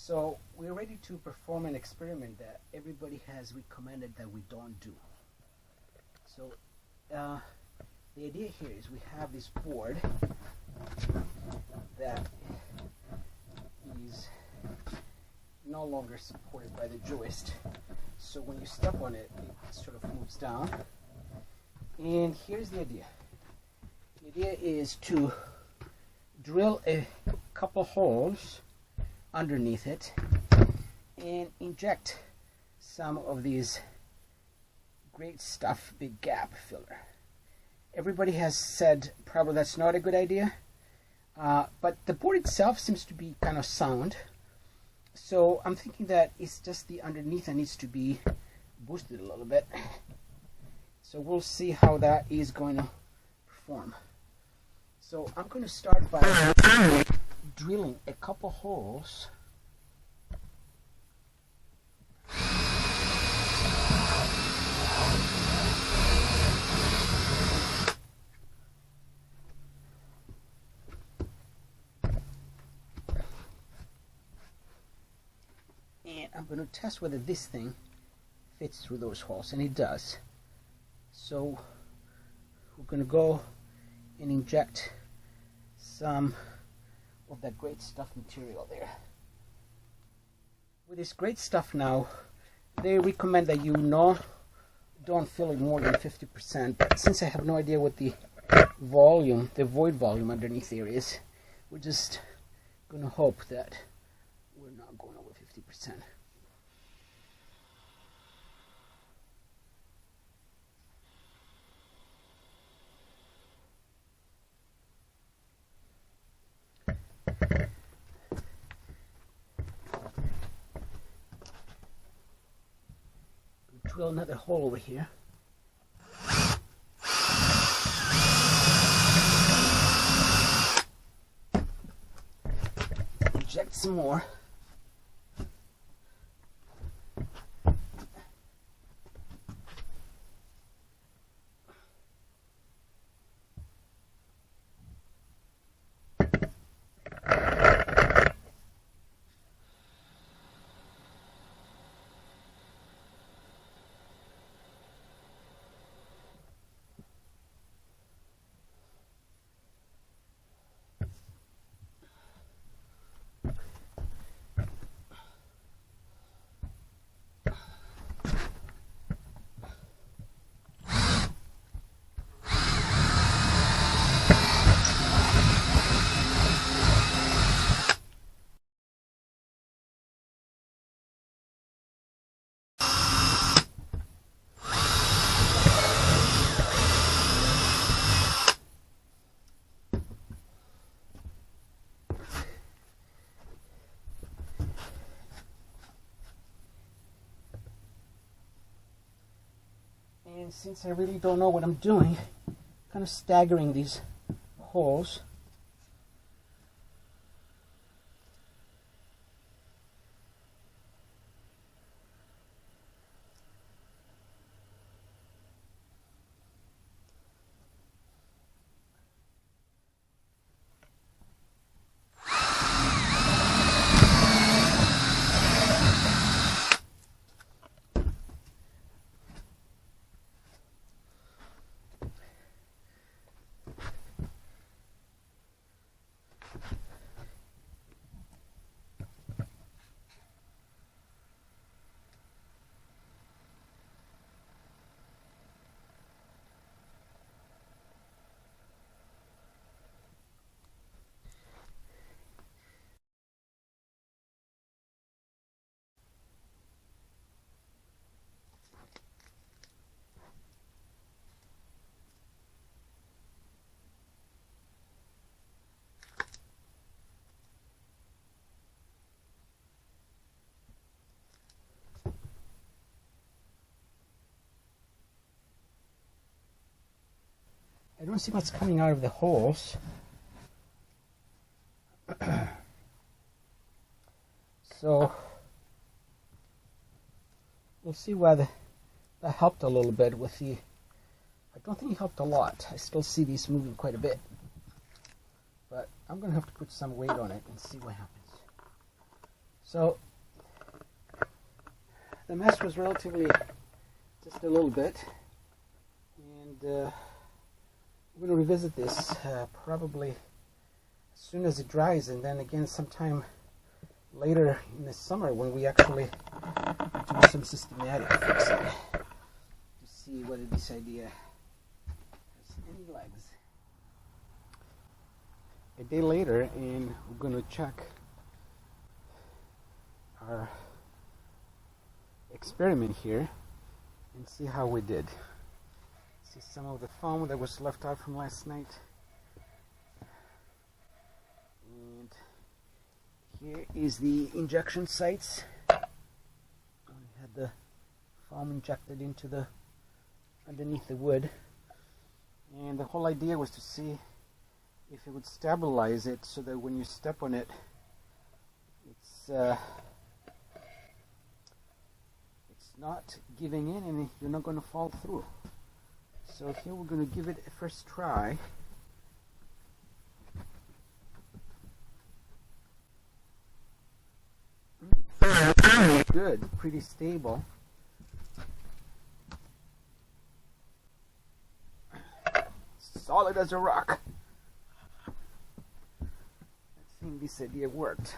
So we're ready to perform an experiment that everybody has recommended that we don't do. So the idea here is we have this board that is no longer supported by the joist. So when you step on it, it sort of moves down. And here's the idea. The idea is to drill a couple holes underneath it and inject some of these great stuff big gap filler. Everybody has said probably that's not a good idea, but the board itself seems to be kind of sound. So I'm thinking that it's just the underneath that needs to be boosted a little bit. So we'll see how that is going to perform. So I'm going to start by drilling a couple holes and I'm going to test whether this thing fits through those holes, and it does. So we're going to go and inject some of that great stuff material there. With this great stuff now, they recommend that you don't fill it more than 50%, but since I have no idea what the volume, the void volume underneath there is, we're just going to hope that we're not going over 50%. Drill another hole over here. Inject some more. And since I really don't know what I'm doing, I'm kind of staggering these holes. I don't see what's coming out of the holes. So we'll see whether that helped a little bit with the, I don't think it helped a lot. I still see these moving quite a bit. But I'm going to have to put some weight on it and see what happens. So the mess was relatively just a little bit, and we're going to revisit this probably as soon as it dries, and then again sometime later in the summer when we actually do some systematic fixing to see whether this idea has any legs. A day later, and we're going to check our experiment here and see how we did. See some of the foam that was left out from last night. And here is the injection sites. We had the foam injected into the underneath the wood, and the whole idea was to see if it would stabilize it so that when you step on it, it's not giving in and you're not going to fall through. So here we're going to give it a first try. Good, pretty stable. Solid as a rock. I think this idea worked.